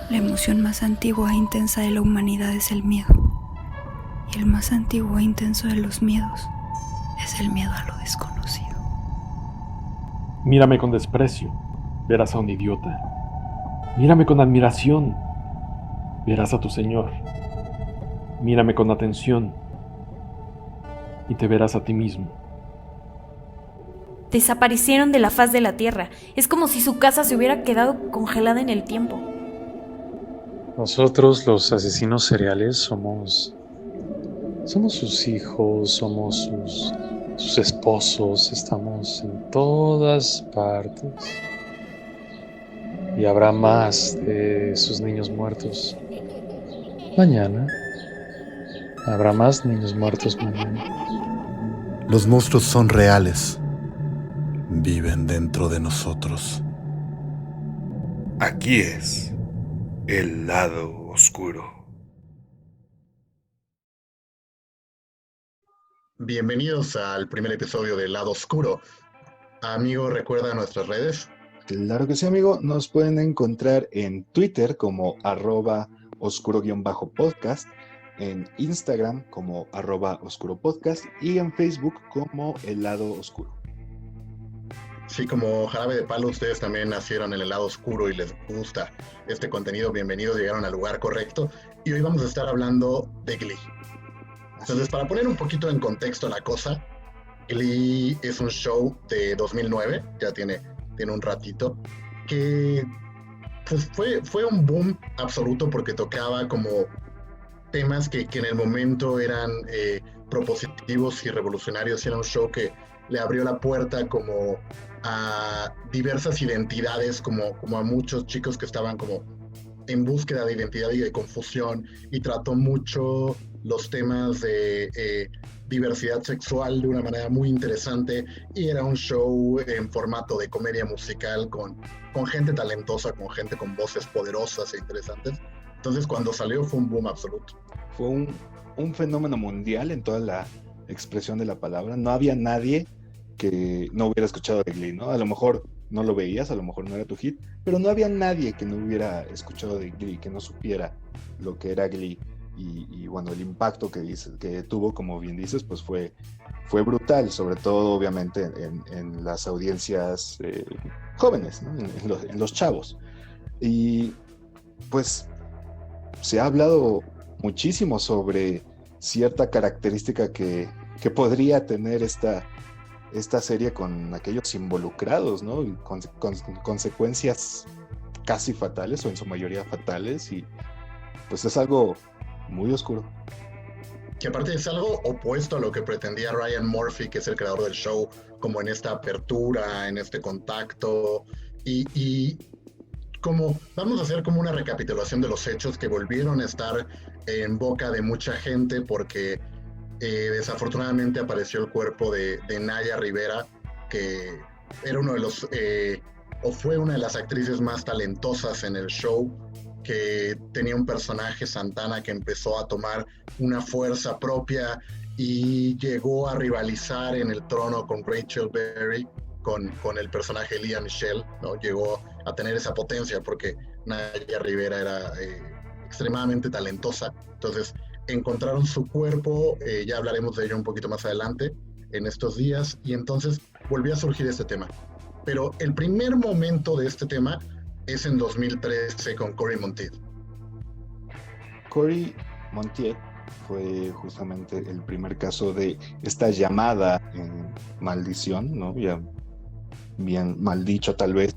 La emoción más antigua e intensa de la humanidad es el miedo. Y el más antiguo e intenso de los miedos es el miedo a lo desconocido. Mírame con desprecio, verás a un idiota. Mírame con admiración, verás a tu Señor. Mírame con atención y te verás a ti mismo. Desaparecieron de la faz de la tierra. Es como si su casa se hubiera quedado congelada en el tiempo. Nosotros, los asesinos seriales, somos sus hijos, somos sus esposos, estamos en todas partes. Y habrá más de sus niños muertos mañana. Habrá más niños muertos mañana. Los monstruos son reales. Viven dentro de nosotros. Aquí es el lado oscuro. Bienvenidos al primer episodio de Lado Oscuro. Amigo, ¿recuerda nuestras redes? Claro que sí, amigo. Nos pueden encontrar en Twitter como @oscuro_podcast, en Instagram como @oscuropodcast y en Facebook como El Lado Oscuro. Sí, como Jarabe de Palo, ustedes también nacieron en el lado oscuro y les gusta este contenido. Bienvenidos, llegaron al lugar correcto. Y hoy vamos a estar hablando de Glee. Entonces, para poner un poquito en contexto la cosa, Glee es un show de 2009, ya tiene un ratito, que pues, fue un boom absoluto porque tocaba como temas que en el momento eran propositivos y revolucionarios. Era un show que le abrió la puerta como a diversas identidades, como a muchos chicos que estaban como en búsqueda de identidad y de confusión, y trató mucho los temas de diversidad sexual de una manera muy interesante, y era un show en formato de comedia musical con gente talentosa, con gente con voces poderosas e interesantes. Entonces cuando salió fue un boom absoluto. Fue un fenómeno mundial en toda la expresión de la palabra. No había nadie que no hubiera escuchado de Glee, ¿no? A lo mejor no lo veías, a lo mejor no era tu hit, pero no había nadie que no hubiera escuchado de Glee, que no supiera lo que era Glee. Y bueno, el impacto que tuvo, como bien dices, pues fue brutal, sobre todo obviamente en las audiencias jóvenes, ¿no? en los chavos. Y pues se ha hablado muchísimo sobre cierta característica que podría tener esta serie con aquellos involucrados, ¿no? Y con consecuencias casi fatales o en su mayoría fatales, y pues es algo muy oscuro. Que aparte es algo opuesto a lo que pretendía Ryan Murphy, que es el creador del show, como en esta apertura, en este contacto, y como vamos a hacer como una recapitulación de los hechos que volvieron a estar en boca de mucha gente, porque desafortunadamente apareció el cuerpo de Naya Rivera, que era uno de los o fue una de las actrices más talentosas en el show, que tenía un personaje, Santana, que empezó a tomar una fuerza propia y llegó a rivalizar en el trono con Rachel Berry, con el personaje Lea Michele, ¿no? Llegó a tener esa potencia porque Naya Rivera era extremadamente talentosa. Entonces encontraron su cuerpo, ya hablaremos de ello un poquito más adelante en estos días, y entonces volvió a surgir este tema. Pero el primer momento de este tema es en 2013 con Cory Monteith. Cory Monteith fue justamente el primer caso de esta llamada maldición, ¿no? Ya bien mal dicho tal vez,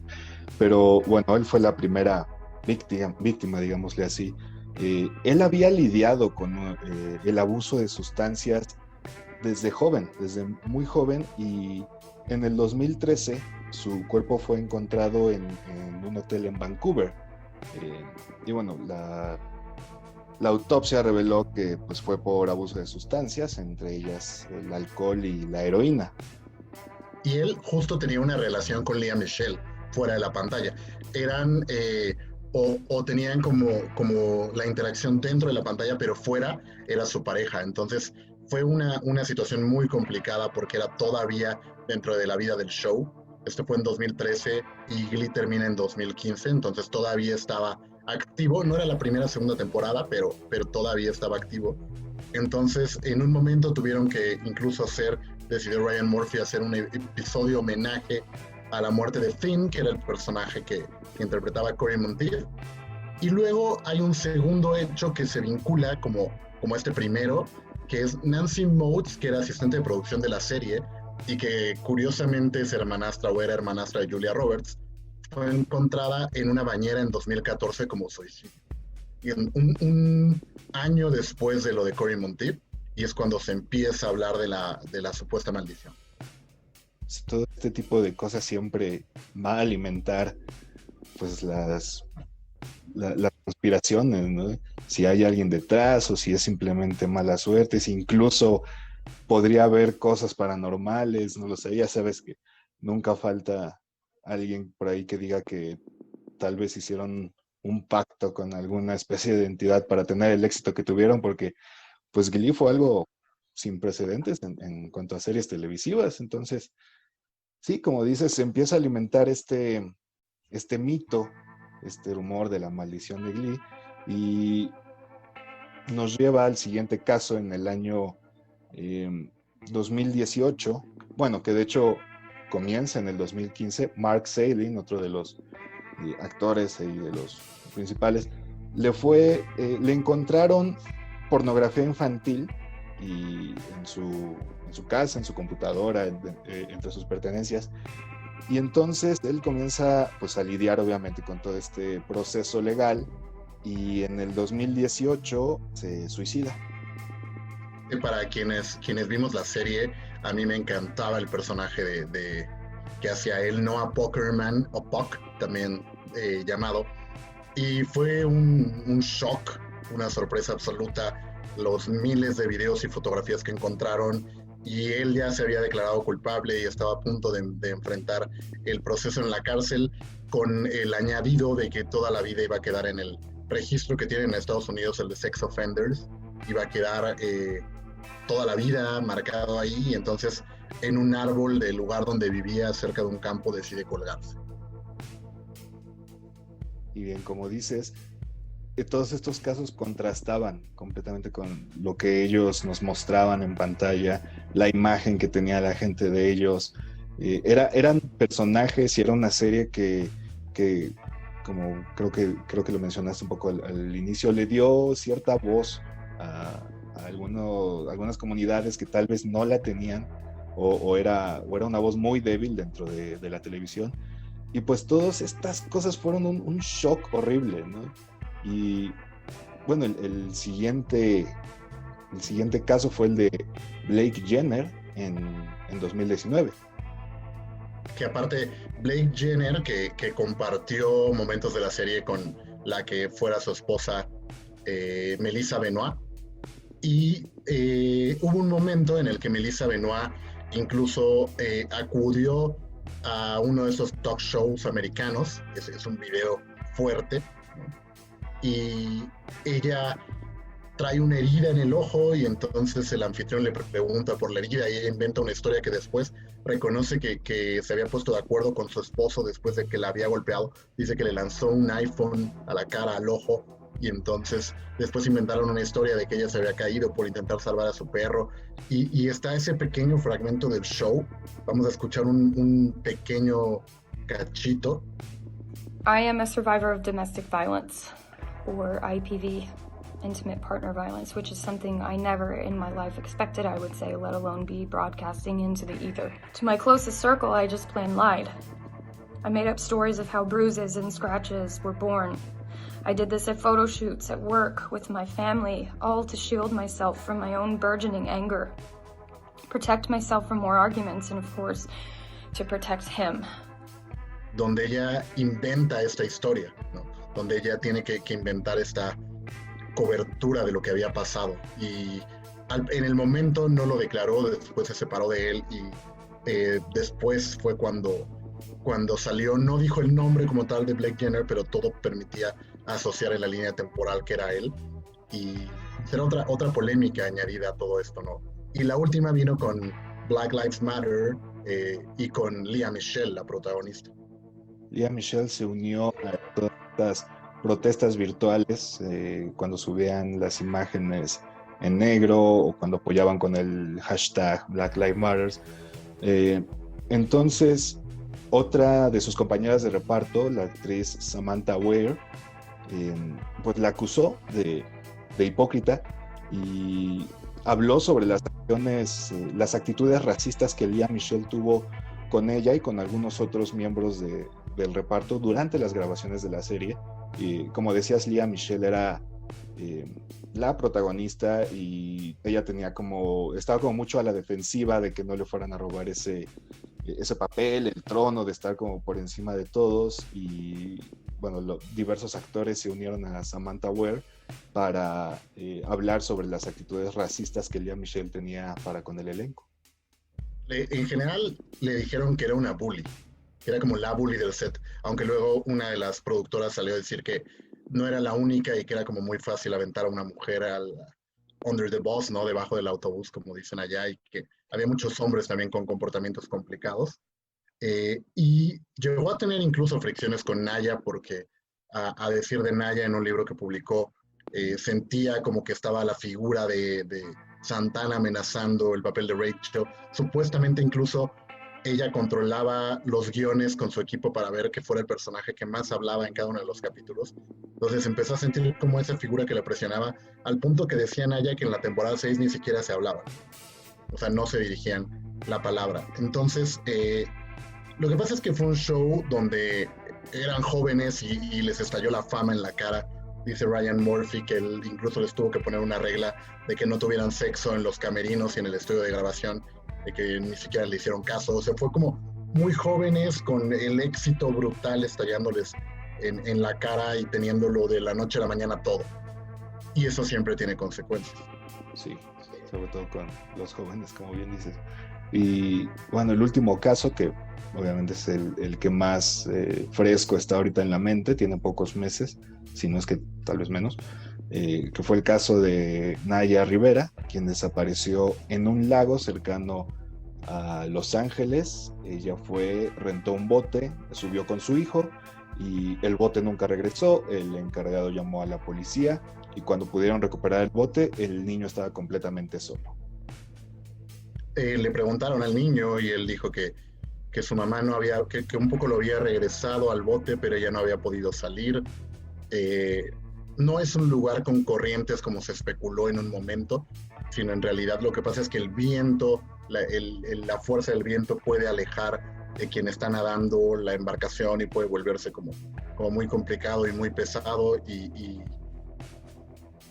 pero bueno, él fue la primera víctima, digámosle así. Él había lidiado con el abuso de sustancias desde muy joven, y en el 2013 su cuerpo fue encontrado en un hotel en Vancouver, y bueno, la autopsia reveló que pues, fue por abuso de sustancias, entre ellas el alcohol y la heroína. Y él justo tenía una relación con Lea Michele fuera de la pantalla. Eran o tenían como la interacción dentro de la pantalla, pero fuera era su pareja. Entonces fue una situación muy complicada porque era todavía dentro de la vida del show. Este fue en 2013 y Glee termina en 2015, entonces todavía estaba activo. No era la primera o segunda temporada, pero todavía estaba activo. Entonces, en un momento tuvieron que incluso decidió Ryan Murphy hacer un episodio homenaje a la muerte de Finn, que era el personaje que interpretaba Cory Monteith. Y luego hay un segundo hecho que se vincula como este primero, que es Nancy Motes, que era asistente de producción de la serie y que curiosamente es hermanastra o era hermanastra de Julia Roberts, fue encontrada en una bañera en 2014 como suicidio. Y un año después de lo de Cory Monteith, y es cuando se empieza a hablar de la supuesta maldición. Todo este tipo de cosas siempre va a alimentar pues las conspiraciones, ¿no? Si hay alguien detrás o si es simplemente mala suerte, si incluso podría haber cosas paranormales, no lo sé, ya sabes que nunca falta alguien por ahí que diga que tal vez hicieron un pacto con alguna especie de entidad para tener el éxito que tuvieron, porque pues Glee fue algo sin precedentes en cuanto a series televisivas. Entonces, sí, como dices, se empieza a alimentar este mito, este rumor de la maldición de Glee, y nos lleva al siguiente caso en el año 2018, bueno, que de hecho comienza en el 2015. Mark Salling, otro de los actores y de los principales, le encontraron pornografía infantil y en su casa, en su computadora, entre sus pertenencias. Y entonces él comienza pues a lidiar obviamente con todo este proceso legal y en el 2018 se suicida. Para quienes vimos la serie, a mí me encantaba el personaje que hacía él, Noah Puckerman, o Puck también llamado, y fue un shock, una sorpresa absoluta, los miles de videos y fotografías que encontraron, y él ya se había declarado culpable y estaba a punto de enfrentar el proceso en la cárcel, con el añadido de que toda la vida iba a quedar en el registro que tienen en Estados Unidos, el de sex offenders, iba a quedar toda la vida marcado ahí, y entonces en un árbol del lugar donde vivía, cerca de un campo, decide colgarse. Y bien, como dices, todos estos casos contrastaban completamente con lo que ellos nos mostraban en pantalla, la imagen que tenía la gente de ellos. Eran personajes y era una serie que como creo que lo mencionaste un poco al inicio, le dio cierta voz a algunas comunidades que tal vez no la tenían o era una voz muy débil dentro de la televisión. Y pues todas estas cosas fueron un shock horrible, ¿no? Y bueno, el siguiente caso fue el de Blake Jenner en 2019. Que aparte, Blake Jenner, que compartió momentos de la serie con la que fuera su esposa, Melissa Benoist, y hubo un momento en el que Melissa Benoist incluso acudió a uno de esos talk shows americanos, es un video fuerte, ¿no? Y ella trae una herida en el ojo y entonces el anfitrión le pregunta por la herida y ella inventa una historia que después reconoce que se había puesto de acuerdo con su esposo después de que la había golpeado. Dice que le lanzó un iPhone a la cara, al ojo, y entonces después inventaron una historia de que ella se había caído por intentar salvar a su perro, y está ese pequeño fragmento del show. Vamos a escuchar un pequeño cachito. I am a survivor of domestic violence, or IPV, intimate partner violence, which is something I never in my life expected I would say, let alone be broadcasting into the ether. To my closest circle, I just plain lied. I made up stories of how bruises and scratches were born. I did this at photo shoots, at work, with my family, all to shield myself from my own burgeoning anger, protect myself from more arguments, and of course, to protect him. Donde ella inventa esta historia, ¿no? Donde ella tiene que inventar esta cobertura de lo que había pasado, y en el momento no lo declaró, después se separó de él, y después fue cuando salió, no dijo el nombre como tal de Blake Jenner, pero todo permitía asociar en la línea temporal que era él, y será otra polémica añadida a todo esto, ¿no? Y la última vino con Black Lives Matter, y con Lea Michele, la protagonista. Lea Michele se unió a todas estas protestas virtuales cuando subían las imágenes en negro o cuando apoyaban con el hashtag Black Lives Matter. Entonces, otra de sus compañeras de reparto, la actriz Samantha Weir, pues la acusó de hipócrita y habló sobre las actitudes racistas que Lea Michele tuvo con ella y con algunos otros miembros del reparto durante las grabaciones de la serie. Y como decías, Lea Michele era la protagonista y ella estaba como mucho a la defensiva de que no le fueran a robar ese papel, el trono, de estar como por encima de todos. Y bueno, diversos actores se unieron a Samantha Weir para hablar sobre las actitudes racistas que Lea Michele tenía para con el elenco. En general le dijeron que era una bully, que era como la bully del set, aunque luego una de las productoras salió a decir que no era la única y que era como muy fácil aventar a una mujer under the bus, ¿no? Debajo del autobús, como dicen allá, y que había muchos hombres también con comportamientos complicados. Y llegó a tener incluso fricciones con Naya porque, a decir de Naya en un libro que publicó, sentía como que estaba la figura de Santana amenazando el papel de Rachel. Supuestamente incluso ella controlaba los guiones con su equipo para ver que fuera el personaje que más hablaba en cada uno de los capítulos. Entonces empezó a sentir como esa figura que le presionaba, al punto que decían Naya que en la temporada 6 ni siquiera se hablaba. O sea, no se dirigían la palabra. Entonces, lo que pasa es que fue un show donde eran jóvenes y les estalló la fama en la cara. Dice Ryan Murphy que él incluso les tuvo que poner una regla de que no tuvieran sexo en los camerinos y en el estudio de grabación, de que ni siquiera le hicieron caso. O sea, fue como muy jóvenes con el éxito brutal estallándoles en la cara y teniéndolo de la noche a la mañana todo. Y eso siempre tiene consecuencias. Sí, sobre todo con los jóvenes, como bien dices. Y bueno, el último caso, que obviamente es el que más fresco está ahorita en la mente, tiene pocos meses, si no es que tal vez menos, que fue el caso de Naya Rivera, quien desapareció en un lago cercano a Los Ángeles. Ella rentó un bote, subió con su hijo y el bote nunca regresó. El encargado llamó a la policía y cuando pudieron recuperar el bote, el niño estaba completamente solo. Le preguntaron al niño y él dijo que su mamá no había, que un poco lo había regresado al bote, pero ella no había podido salir. No es un lugar con corrientes como se especuló en un momento, sino en realidad lo que pasa es que el viento, la fuerza del viento puede alejar de quien está nadando la embarcación y puede volverse como muy complicado y muy pesado y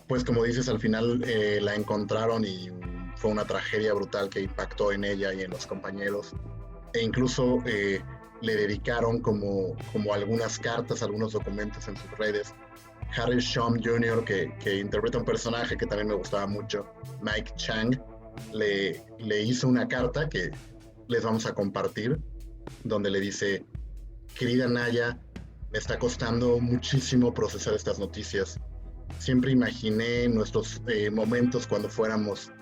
pues como dices, al final la encontraron y fue una tragedia brutal que impactó en ella y en los compañeros, e incluso le dedicaron como algunas cartas, algunos documentos en sus redes. Harry Shum Jr., que interpreta un personaje que también me gustaba mucho, Mike Chang, le hizo una carta que les vamos a compartir, donde le dice: querida Naya, me está costando muchísimo procesar estas noticias. Siempre imaginé nuestros momentos cuando fuéramos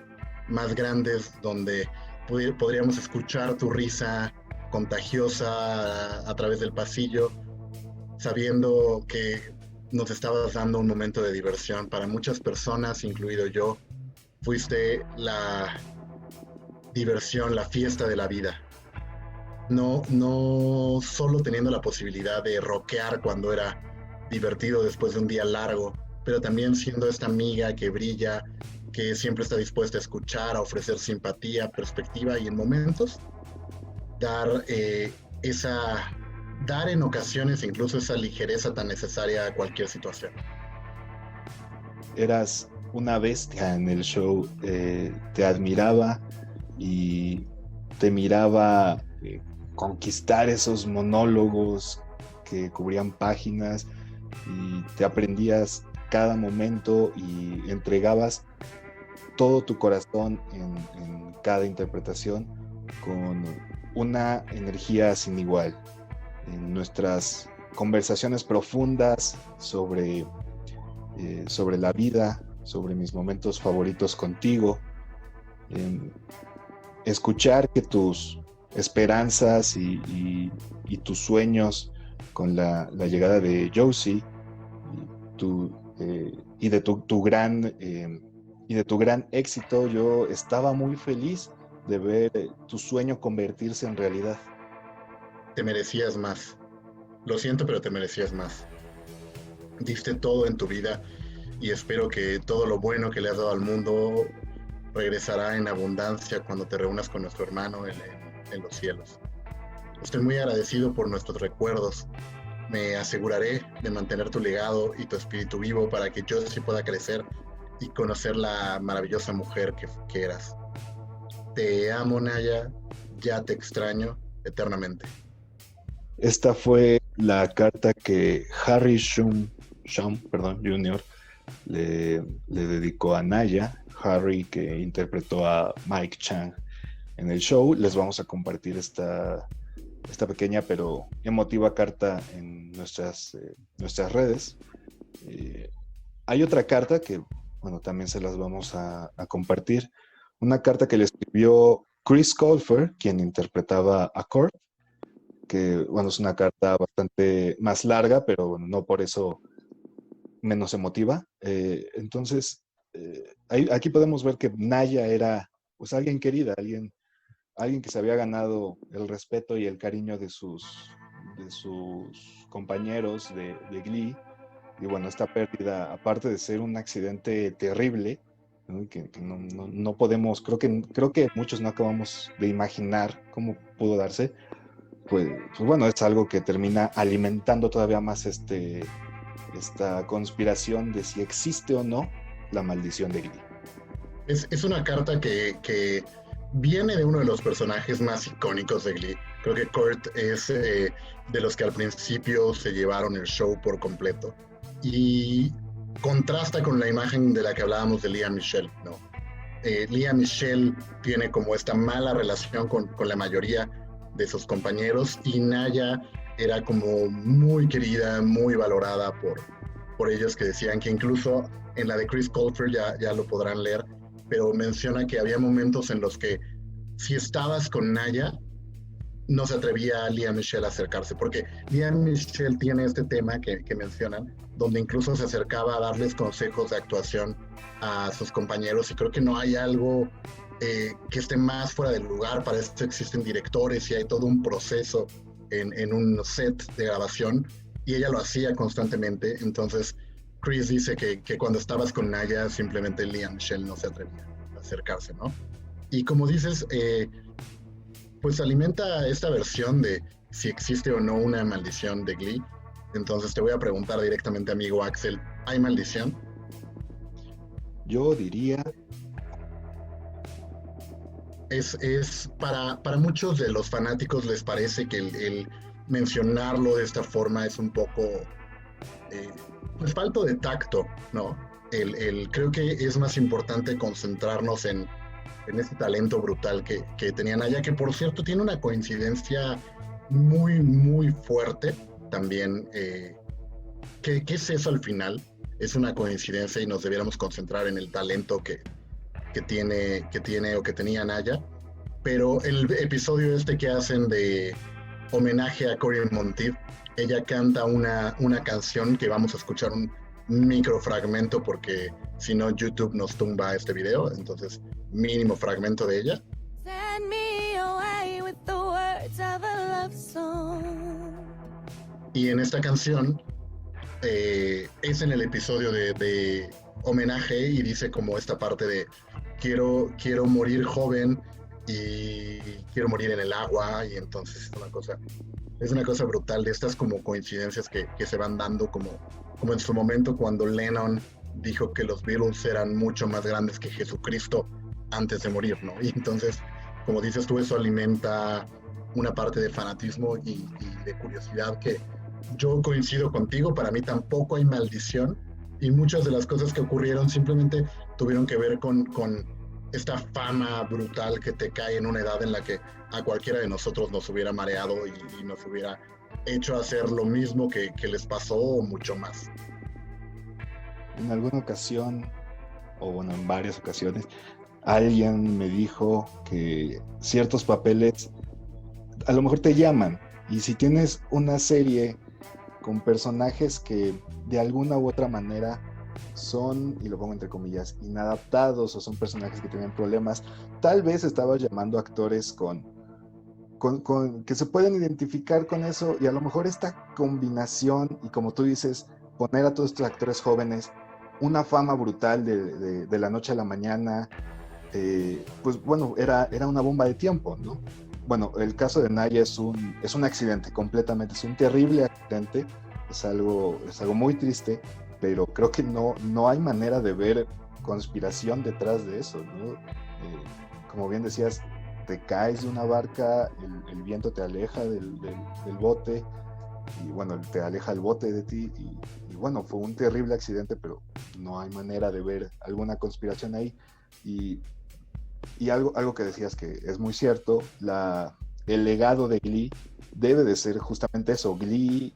más grandes, donde podríamos escuchar tu risa contagiosa a través del pasillo, sabiendo que nos estabas dando un momento de diversión. Para muchas personas, incluido yo, fuiste la diversión, la fiesta de la vida. No solo teniendo la posibilidad de rockear cuando era divertido después de un día largo, pero también siendo esta amiga que brilla, que siempre está dispuesta a escuchar, a ofrecer simpatía, perspectiva y en momentos dar en ocasiones incluso esa ligereza tan necesaria a cualquier situación. Eras una bestia en el show, te admiraba y te miraba conquistar esos monólogos que cubrían páginas y te aprendías cada momento y entregabas todo tu corazón en cada interpretación con una energía sin igual. En nuestras conversaciones profundas sobre la vida, sobre mis momentos favoritos contigo, escuchar que tus esperanzas y tus sueños con la llegada de Josie y de tu gran éxito. Yo estaba muy feliz de ver tu sueño convertirse en realidad. Te merecías más. Lo siento, pero te merecías más. Diste todo en tu vida y espero que todo lo bueno que le has dado al mundo regresará en abundancia cuando te reúnas con nuestro hermano en los cielos. Estoy muy agradecido por nuestros recuerdos. Me aseguraré de mantener tu legado y tu espíritu vivo para que yo sí pueda crecer y conocer la maravillosa mujer que eras. Te amo, Naya. Ya te extraño eternamente. Esta fue la carta que Harry Shum Jr. le dedicó a Naya. Harry, que interpretó a Mike Chang en el show. Les vamos a compartir esta pequeña pero emotiva carta en nuestras redes. Hay otra carta que, bueno, también se las vamos a compartir. Una carta que le escribió Chris Colfer, quien interpretaba a Kurt, que, bueno, es una carta bastante más larga, pero no por eso menos emotiva. Entonces, aquí podemos ver que Naya era, pues, alguien querida, alguien que se había ganado el respeto y el cariño de sus compañeros de Glee. Y bueno, esta pérdida, aparte de ser un accidente terrible, ¿no? Que no podemos, creo que muchos no acabamos de imaginar cómo pudo darse, pues bueno, es algo que termina alimentando todavía más esta conspiración de si existe o no la maldición de Glee. Es una carta que viene de uno de los personajes más icónicos de Glee. Creo que Kurt es de los que al principio se llevaron el show por completo. Y contrasta con la imagen de la que hablábamos de Lea Michele, ¿no? Lea Michele tiene como esta mala relación con la mayoría de sus compañeros, y Naya era como muy querida, muy valorada por ellos, que decían que incluso en la de Chris Colfer, ya lo podrán leer, pero menciona que había momentos en los que si estabas con Naya, no se atrevía a Lea Michele a acercarse, porque Lea Michele tiene este tema que mencionan, donde incluso se acercaba a darles consejos de actuación a sus compañeros, y creo que no hay algo que esté más fuera del lugar. Para esto existen directores y hay todo un proceso en un set de grabación, y ella lo hacía constantemente. Entonces Chris dice que cuando estabas con Naya, simplemente Lea Michele no se atrevía a acercarse, ¿no? Y como dices, pues alimenta esta versión de si existe o no una maldición de Glee. Entonces te voy a preguntar directamente, amigo Axel, ¿hay maldición? Yo diría... Es para muchos de los fanáticos les parece que el mencionarlo de esta forma es un poco pues falto de tacto, ¿no? Creo que es más importante concentrarnos en ese talento brutal que tenía Naya, que por cierto tiene una coincidencia muy, muy fuerte también. ¿Qué es eso al final? Es una coincidencia y nos debiéramos concentrar en el talento que tiene o que tenía Naya. Pero el episodio que hacen de homenaje a Cory Monteith, ella canta una canción que vamos a escuchar un microfragmento, porque si no YouTube nos tumba este video. Entonces, mínimo fragmento de ella. Send me away with the words of a love song. Y en esta canción es en el episodio de homenaje, y dice como esta parte de quiero morir joven y quiero morir en el agua. Y entonces es una cosa brutal de estas como coincidencias que se van dando, como en su momento cuando Lennon dijo que los Beatles eran mucho más grandes que Jesucristo antes de morir, ¿no? Y entonces, como dices tú, eso alimenta una parte de fanatismo y de curiosidad que yo coincido contigo. Para mí tampoco hay maldición, y muchas de las cosas que ocurrieron simplemente tuvieron que ver con esta fama brutal que te cae en una edad en la que a cualquiera de nosotros nos hubiera mareado y nos hubiera hecho hacer lo mismo que les pasó, o mucho más. En alguna ocasión, o bueno, en varias ocasiones, alguien me dijo que ciertos papeles a lo mejor te llaman. Y si tienes una serie con personajes que de alguna u otra manera son, y lo pongo entre comillas, inadaptados, o son personajes que tienen problemas, tal vez estabas llamando actores que se pueden identificar con eso, y a lo mejor esta combinación, y como tú dices, poner a todos estos actores jóvenes una fama brutal de la noche a la mañana, pues bueno, era una bomba de tiempo, ¿no? Bueno, el caso de Naya es un accidente completamente, es un terrible accidente, es algo muy triste, pero creo que no hay manera de ver conspiración detrás de eso, ¿no? Como bien decías, te caes de una barca, el viento te aleja del bote, y bueno, te aleja el bote de ti, y bueno, fue un terrible accidente, pero no hay manera de ver alguna conspiración ahí. Y algo que decías que es muy cierto, el legado de Glee debe de ser justamente eso, Glee,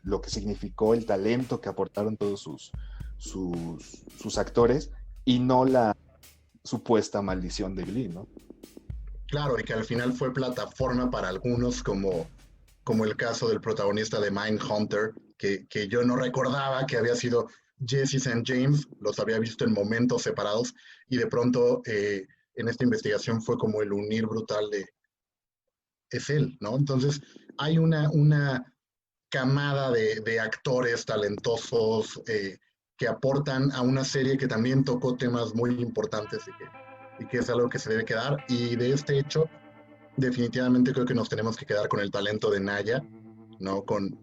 lo que significó el talento que aportaron todos sus actores, y no la supuesta maldición de Glee, ¿no? Claro, y que al final fue plataforma para algunos, como el caso del protagonista de Mindhunter, que yo no recordaba que había sido Jesse St. James, los había visto en momentos separados, y de pronto en esta investigación fue como el unir brutal de es él, ¿no? Entonces hay una camada de actores talentosos que aportan a una serie que también tocó temas muy importantes y que es algo que se debe quedar. Y de este hecho, definitivamente creo que nos tenemos que quedar con el talento de Naya, ¿no? Con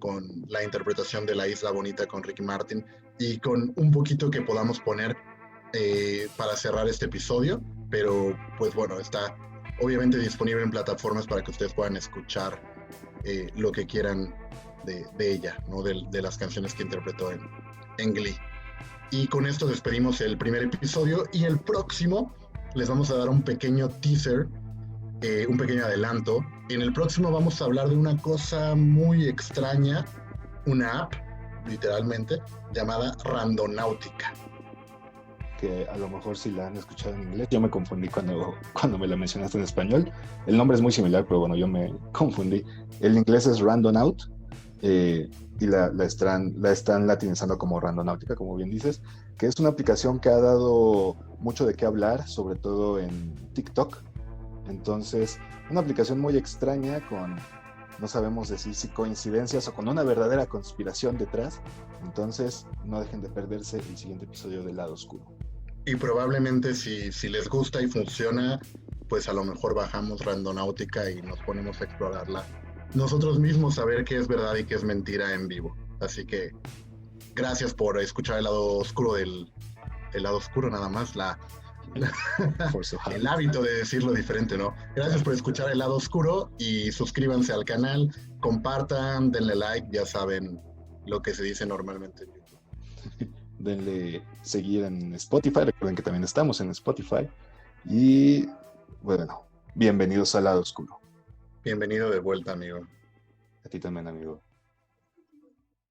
la interpretación de La Isla Bonita con Ricky Martin, y con un poquito que podamos poner para cerrar este episodio, pero pues bueno, está obviamente disponible en plataformas para que ustedes puedan escuchar lo que quieran de ella, ¿no? De las canciones que interpretó en Glee. Y con esto despedimos el primer episodio, y el próximo les vamos a dar un pequeño teaser, un pequeño adelanto. En el próximo vamos a hablar de una cosa muy extraña, una app, literalmente, llamada Randonautica. Que a lo mejor si la han escuchado en inglés, yo me confundí cuando me la mencionaste en español. El nombre es muy similar, pero bueno, yo me confundí. El inglés es Randonaut, y la están latinizando como Randonautica, como bien dices, que es una aplicación que ha dado mucho de qué hablar, sobre todo en TikTok. Entonces, una aplicación muy extraña, no sabemos decir si coincidencias o con una verdadera conspiración detrás. Entonces, no dejen de perderse el siguiente episodio de Lado Oscuro. Y probablemente si les gusta y funciona, pues a lo mejor bajamos Randonautica y nos ponemos a explorarla nosotros mismos, a ver qué es verdad y qué es mentira en vivo. Así que gracias por escuchar el lado oscuro el lado oscuro, nada más, el hábito de decirlo diferente, ¿no? Gracias por escuchar el lado oscuro, y suscríbanse al canal, compartan, denle like, ya saben lo que se dice normalmente en YouTube. Denle seguir en Spotify, recuerden que también estamos en Spotify, y bueno, bienvenidos al Lado Oscuro. Bienvenido de vuelta, amigo. A ti también, amigo.